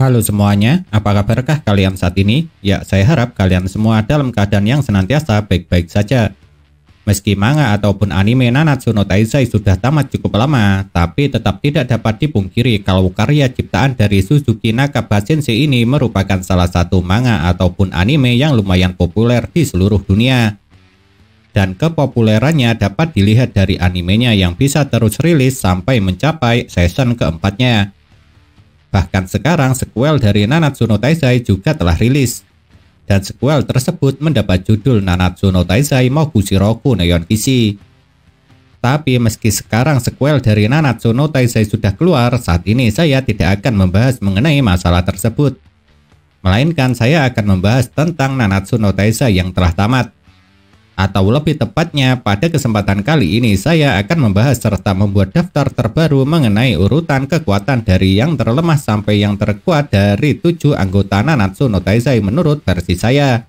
Halo semuanya, apa kabarkah kalian saat ini? Ya, saya harap kalian semua dalam keadaan yang senantiasa baik-baik saja. Meski manga ataupun anime Nanatsu no Taizai sudah tamat cukup lama, tapi tetap tidak dapat dipungkiri kalau karya ciptaan dari Suzuki Nakaba Sensei ini merupakan salah satu manga ataupun anime yang lumayan populer di seluruh dunia. Dan kepopulerannya dapat dilihat dari animenya yang bisa terus rilis sampai mencapai season keempatnya. Bahkan sekarang sequel dari Nanatsu no Taizai juga telah rilis. Dan sequel tersebut mendapat judul Nanatsu no Taizai Mokushiroku Neon Kishi. Tapi meski sekarang sequel dari Nanatsu no Taizai sudah keluar, saat ini saya tidak akan membahas mengenai masalah tersebut. Melainkan saya akan membahas tentang Nanatsu no Taizai yang telah tamat. Atau lebih tepatnya, pada kesempatan kali ini saya akan membahas serta membuat daftar terbaru mengenai urutan kekuatan dari yang terlemah sampai yang terkuat dari 7 anggota Nanatsu no Taizai menurut versi saya.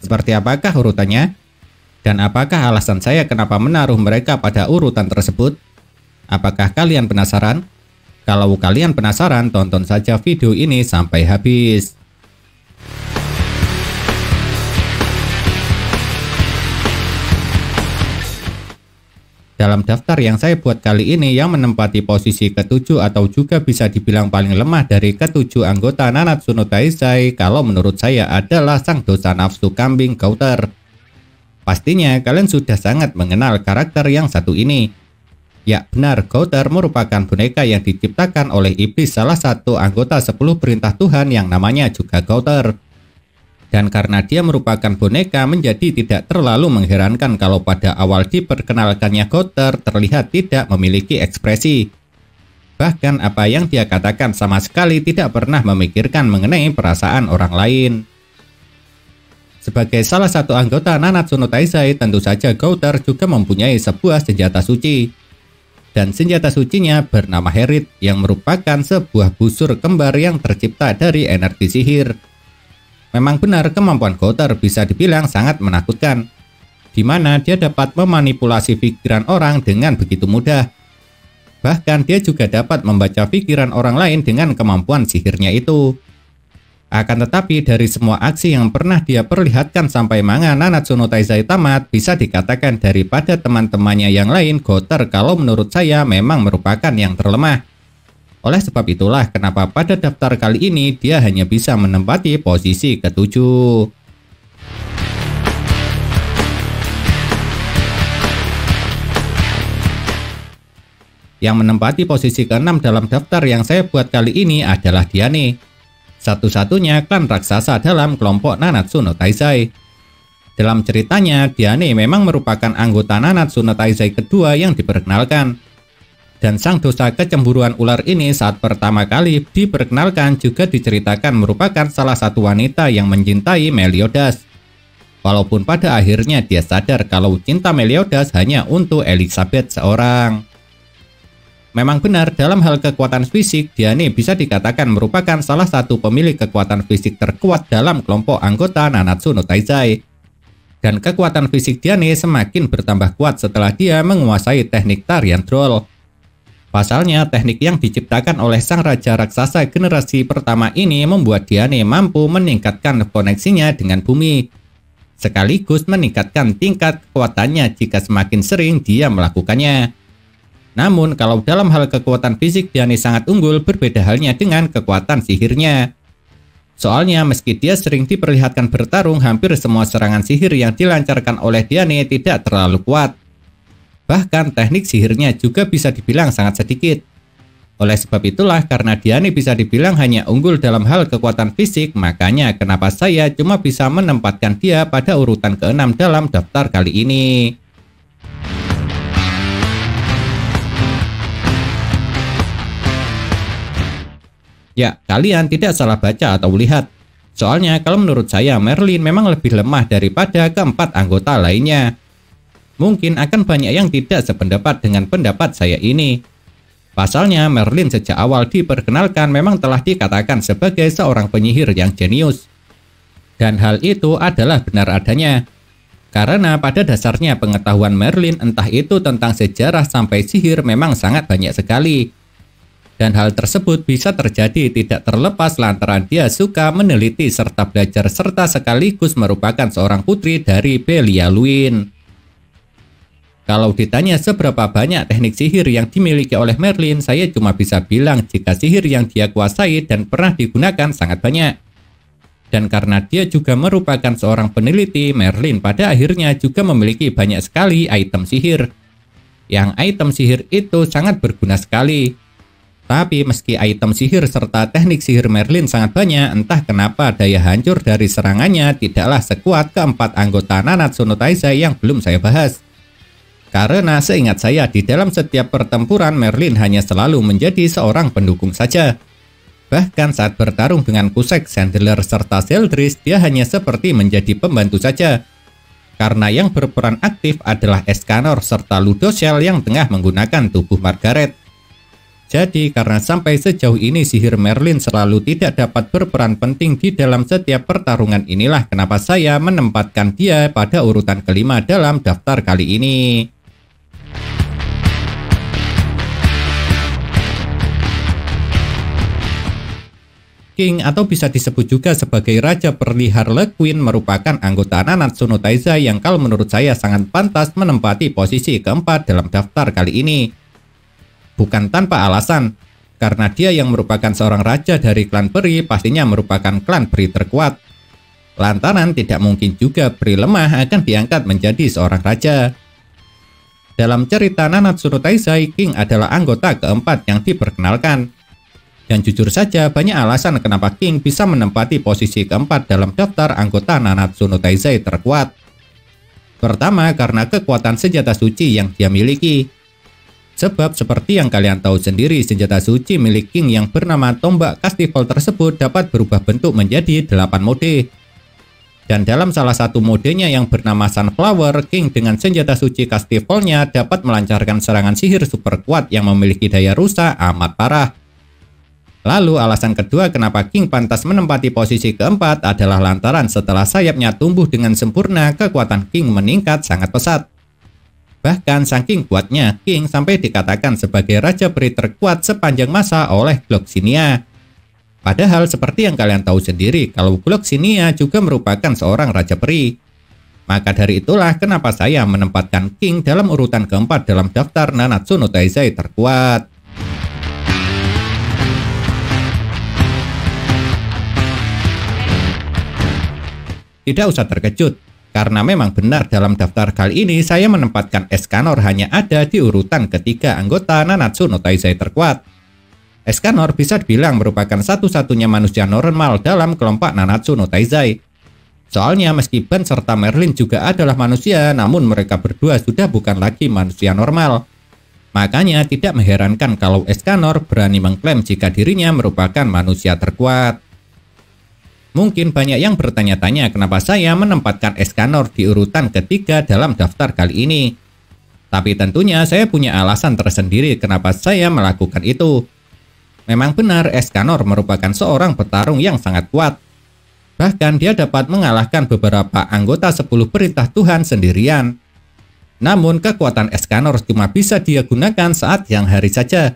Seperti apakah urutannya? Dan apakah alasan saya kenapa menaruh mereka pada urutan tersebut? Apakah kalian penasaran? Kalau kalian penasaran, tonton saja video ini sampai habis. Dalam daftar yang saya buat kali ini yang menempati posisi ke-7 atau juga bisa dibilang paling lemah dari ke-7 anggota Nanatsu no Taizai kalau menurut saya adalah sang dosa nafsu kambing Gouter. Pastinya kalian sudah sangat mengenal karakter yang satu ini. Ya benar, Gouter merupakan boneka yang diciptakan oleh iblis salah satu anggota 10 perintah Tuhan yang namanya juga Gouter. Dan karena dia merupakan boneka, menjadi tidak terlalu mengherankan kalau pada awal diperkenalkannya Gouter terlihat tidak memiliki ekspresi. Bahkan apa yang dia katakan sama sekali tidak pernah memikirkan mengenai perasaan orang lain. Sebagai salah satu anggota Nanatsu no Taizai, tentu saja Gouter juga mempunyai sebuah senjata suci. Dan senjata sucinya bernama Herit yang merupakan sebuah busur kembar yang tercipta dari energi sihir. Memang benar kemampuan Gouter bisa dibilang sangat menakutkan, di mana dia dapat memanipulasi pikiran orang dengan begitu mudah. Bahkan dia juga dapat membaca pikiran orang lain dengan kemampuan sihirnya itu. Akan tetapi dari semua aksi yang pernah dia perlihatkan sampai manga Nanatsu no Taizai tamat, bisa dikatakan daripada teman-temannya yang lain, Gouter kalau menurut saya memang merupakan yang terlemah. Oleh sebab itulah kenapa pada daftar kali ini dia hanya bisa menempati posisi ke-7. Yang menempati posisi ke-6 dalam daftar yang saya buat kali ini adalah Diane. Satu-satunya klan raksasa dalam kelompok Nanatsu no Taizai. Dalam ceritanya, Diane memang merupakan anggota Nanatsu no Taizai kedua yang diperkenalkan. Dan sang dosa kecemburuan ular ini saat pertama kali diperkenalkan juga diceritakan merupakan salah satu wanita yang mencintai Meliodas. Walaupun pada akhirnya dia sadar kalau cinta Meliodas hanya untuk Elizabeth seorang. Memang benar dalam hal kekuatan fisik, Diane bisa dikatakan merupakan salah satu pemilik kekuatan fisik terkuat dalam kelompok anggota Nanatsu no Taizai. Dan kekuatan fisik Diane semakin bertambah kuat setelah dia menguasai teknik tarian Droll. Pasalnya, teknik yang diciptakan oleh sang raja raksasa generasi pertama ini membuat Diane mampu meningkatkan koneksinya dengan bumi, sekaligus meningkatkan tingkat kekuatannya jika semakin sering dia melakukannya. Namun, kalau dalam hal kekuatan fisik Diane sangat unggul, berbeda halnya dengan kekuatan sihirnya. Soalnya, meski dia sering diperlihatkan bertarung, hampir semua serangan sihir yang dilancarkan oleh Diane tidak terlalu kuat. Bahkan teknik sihirnya juga bisa dibilang sangat sedikit. Oleh sebab itulah karena Diane bisa dibilang hanya unggul dalam hal kekuatan fisik, makanya kenapa saya cuma bisa menempatkan dia pada urutan ke-6 dalam daftar kali ini. Ya, kalian tidak salah baca atau lihat. Soalnya kalau menurut saya Merlin memang lebih lemah daripada keempat anggota lainnya. Mungkin akan banyak yang tidak sependapat dengan pendapat saya ini. Pasalnya Merlin sejak awal diperkenalkan memang telah dikatakan sebagai seorang penyihir yang jenius. Dan hal itu adalah benar adanya. Karena pada dasarnya pengetahuan Merlin entah itu tentang sejarah sampai sihir memang sangat banyak sekali. Dan hal tersebut bisa terjadi tidak terlepas lantaran dia suka meneliti serta belajar serta sekaligus merupakan seorang putri dari Belia Lwyn. Kalau ditanya seberapa banyak teknik sihir yang dimiliki oleh Merlin, saya cuma bisa bilang jika sihir yang dia kuasai dan pernah digunakan sangat banyak. Dan karena dia juga merupakan seorang peneliti, Merlin pada akhirnya juga memiliki banyak sekali item sihir. Yang item sihir itu sangat berguna sekali. Tapi meski item sihir serta teknik sihir Merlin sangat banyak, entah kenapa daya hancur dari serangannya tidaklah sekuat keempat anggota Nanatsu no Taizai yang belum saya bahas. Karena seingat saya di dalam setiap pertempuran Merlin hanya selalu menjadi seorang pendukung saja. Bahkan saat bertarung dengan Kusek, Chandler serta Zeldris, dia hanya seperti menjadi pembantu saja. Karena yang berperan aktif adalah Escanor serta Ludociel yang tengah menggunakan tubuh Margaret. Jadi karena sampai sejauh ini sihir Merlin selalu tidak dapat berperan penting di dalam setiap pertarungan, inilah kenapa saya menempatkan dia pada urutan kelima dalam daftar kali ini. King atau bisa disebut juga sebagai Raja Peri Harlequin merupakan anggota Nanatsu no Taizai yang kalau menurut saya sangat pantas menempati posisi keempat dalam daftar kali ini. Bukan tanpa alasan, karena dia yang merupakan seorang raja dari klan peri pastinya merupakan klan peri terkuat. Lantaran tidak mungkin juga peri lemah akan diangkat menjadi seorang raja. Dalam cerita Nanatsu no Taizai, King adalah anggota keempat yang diperkenalkan. Dan jujur saja banyak alasan kenapa King bisa menempati posisi keempat dalam daftar anggota Nanatsu no Taizai terkuat. Pertama, karena kekuatan senjata suci yang dia miliki. Sebab seperti yang kalian tahu sendiri, senjata suci milik King yang bernama tombak Castival tersebut dapat berubah bentuk menjadi 8 mode. Dan dalam salah satu modenya yang bernama Sunflower, King dengan senjata suci Castivalnya dapat melancarkan serangan sihir super kuat yang memiliki daya rusak amat parah. Lalu alasan kedua kenapa King pantas menempati posisi keempat adalah lantaran setelah sayapnya tumbuh dengan sempurna, kekuatan King meningkat sangat pesat. Bahkan saking kuatnya, King sampai dikatakan sebagai Raja Peri terkuat sepanjang masa oleh Gloxinia. Padahal seperti yang kalian tahu sendiri, kalau Gloxinia juga merupakan seorang Raja Peri. Maka dari itulah kenapa saya menempatkan King dalam urutan keempat dalam daftar Nanatsu no Taizai terkuat. Tidak usah terkejut, karena memang benar dalam daftar kali ini saya menempatkan Escanor hanya ada di urutan ketiga anggota Nanatsu no Taizai terkuat. Escanor bisa dibilang merupakan satu-satunya manusia normal dalam kelompok Nanatsu no Taizai. Soalnya meski Ben serta Merlin juga adalah manusia, namun mereka berdua sudah bukan lagi manusia normal. Makanya tidak mengherankan kalau Escanor berani mengklaim jika dirinya merupakan manusia terkuat. Mungkin banyak yang bertanya-tanya kenapa saya menempatkan Escanor di urutan ketiga dalam daftar kali ini. Tapi tentunya saya punya alasan tersendiri kenapa saya melakukan itu. Memang benar Escanor merupakan seorang petarung yang sangat kuat. Bahkan dia dapat mengalahkan beberapa anggota 10 perintah Tuhan sendirian. Namun kekuatan Escanor cuma bisa dia gunakan saat siang hari saja.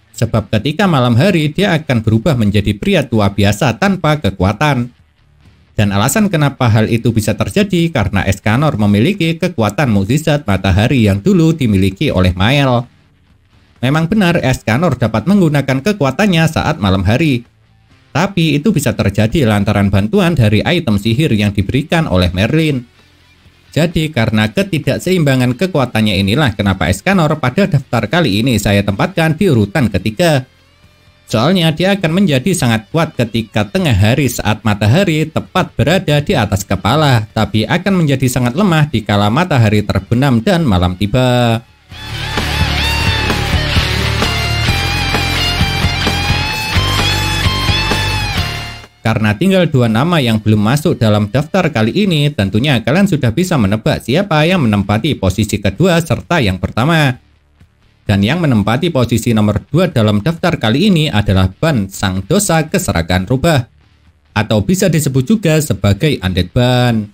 Sebab ketika malam hari dia akan berubah menjadi pria tua biasa tanpa kekuatan. Dan alasan kenapa hal itu bisa terjadi karena Escanor memiliki kekuatan mukjizat matahari yang dulu dimiliki oleh Mael. Memang benar Escanor dapat menggunakan kekuatannya saat malam hari. Tapi itu bisa terjadi lantaran bantuan dari item sihir yang diberikan oleh Merlin. Jadi karena ketidakseimbangan kekuatannya inilah kenapa Escanor pada daftar kali ini saya tempatkan di urutan ketiga. Soalnya dia akan menjadi sangat kuat ketika tengah hari saat matahari tepat berada di atas kepala, tapi akan menjadi sangat lemah di kala matahari terbenam dan malam tiba. Karena tinggal 2 nama yang belum masuk dalam daftar kali ini, tentunya kalian sudah bisa menebak siapa yang menempati posisi kedua serta yang pertama. Dan yang menempati posisi nomor 2 dalam daftar kali ini adalah Ban Sang Dosa Keserakan Rubah. Atau bisa disebut juga sebagai Undead Ban.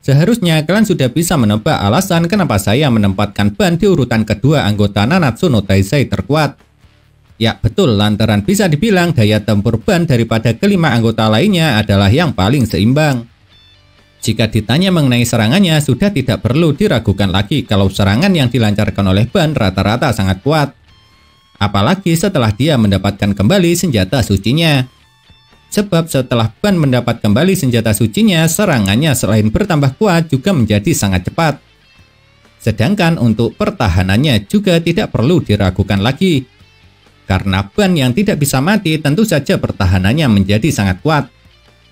Seharusnya kalian sudah bisa menebak alasan kenapa saya menempatkan Ban di urutan kedua anggota Nanatsu no Taizai terkuat. Ya betul, lantaran bisa dibilang daya tempur ban daripada kelima anggota lainnya adalah yang paling seimbang. Jika ditanya mengenai serangannya, sudah tidak perlu diragukan lagi kalau serangan yang dilancarkan oleh ban rata-rata sangat kuat. Apalagi setelah dia mendapatkan kembali senjata sucinya. Sebab setelah ban mendapat kembali senjata sucinya, serangannya selain bertambah kuat juga menjadi sangat cepat. Sedangkan untuk pertahanannya juga tidak perlu diragukan lagi. Karena ban yang tidak bisa mati, tentu saja pertahanannya menjadi sangat kuat.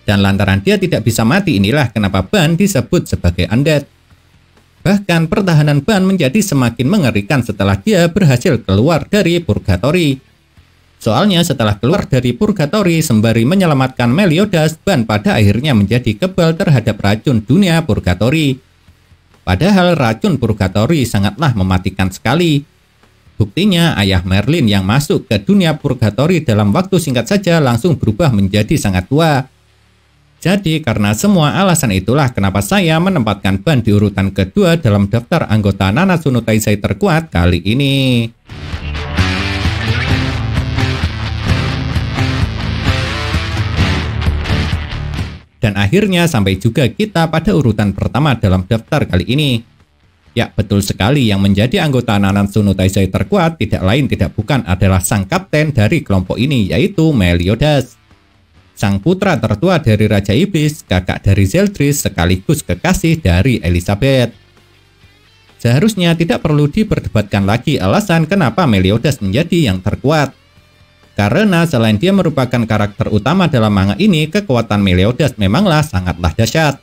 Dan lantaran dia tidak bisa mati, inilah kenapa ban disebut sebagai undead. Bahkan pertahanan ban menjadi semakin mengerikan setelah dia berhasil keluar dari purgatory. Soalnya setelah keluar dari purgatory sembari menyelamatkan Meliodas, ban pada akhirnya menjadi kebal terhadap racun dunia purgatory. Padahal racun purgatory sangatlah mematikan sekali. Buktinya ayah Merlin yang masuk ke dunia purgatory dalam waktu singkat saja langsung berubah menjadi sangat tua. Jadi karena semua alasan itulah kenapa saya menempatkan ban di urutan kedua dalam daftar anggota Nanatsu no Taizai terkuat kali ini. Dan akhirnya sampai juga kita pada urutan pertama dalam daftar kali ini. Ya betul sekali, yang menjadi anggota Nanatsu no Taizai terkuat tidak lain tidak bukan adalah sang kapten dari kelompok ini, yaitu Meliodas. Sang putra tertua dari Raja Iblis, kakak dari Zeldris, sekaligus kekasih dari Elizabeth. Seharusnya tidak perlu diperdebatkan lagi alasan kenapa Meliodas menjadi yang terkuat. Karena selain dia merupakan karakter utama dalam manga ini, kekuatan Meliodas memanglah sangatlah dahsyat.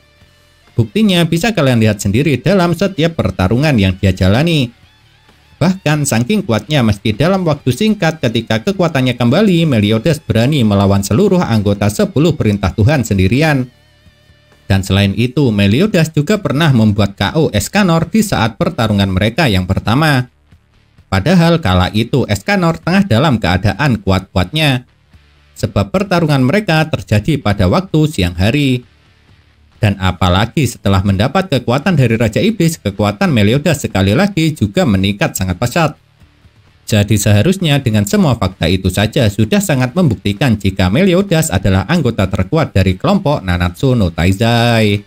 Buktinya bisa kalian lihat sendiri dalam setiap pertarungan yang dia jalani. Bahkan saking kuatnya meski dalam waktu singkat ketika kekuatannya kembali, Meliodas berani melawan seluruh anggota 10 perintah Tuhan sendirian. Dan selain itu, Meliodas juga pernah membuat KO Escanor di saat pertarungan mereka yang pertama. Padahal kala itu Escanor tengah dalam keadaan kuat-kuatnya. Sebab pertarungan mereka terjadi pada waktu siang hari. Dan apalagi setelah mendapat kekuatan dari Raja Iblis, kekuatan Meliodas sekali lagi juga meningkat sangat pesat. Jadi seharusnya dengan semua fakta itu saja sudah sangat membuktikan jika Meliodas adalah anggota terkuat dari kelompok Nanatsu no Taizai.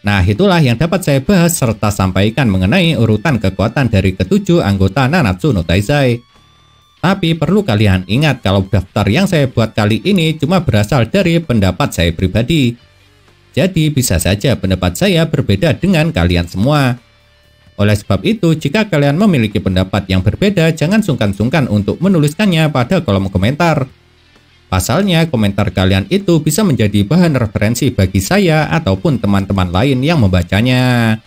Nah itulah yang dapat saya bahas serta sampaikan mengenai urutan kekuatan dari ketujuh anggota Nanatsu no Taizai. Tapi perlu kalian ingat kalau daftar yang saya buat kali ini cuma berasal dari pendapat saya pribadi. Jadi bisa saja pendapat saya berbeda dengan kalian semua. Oleh sebab itu, jika kalian memiliki pendapat yang berbeda, jangan sungkan-sungkan untuk menuliskannya pada kolom komentar. Pasalnya, komentar kalian itu bisa menjadi bahan referensi bagi saya ataupun teman-teman lain yang membacanya.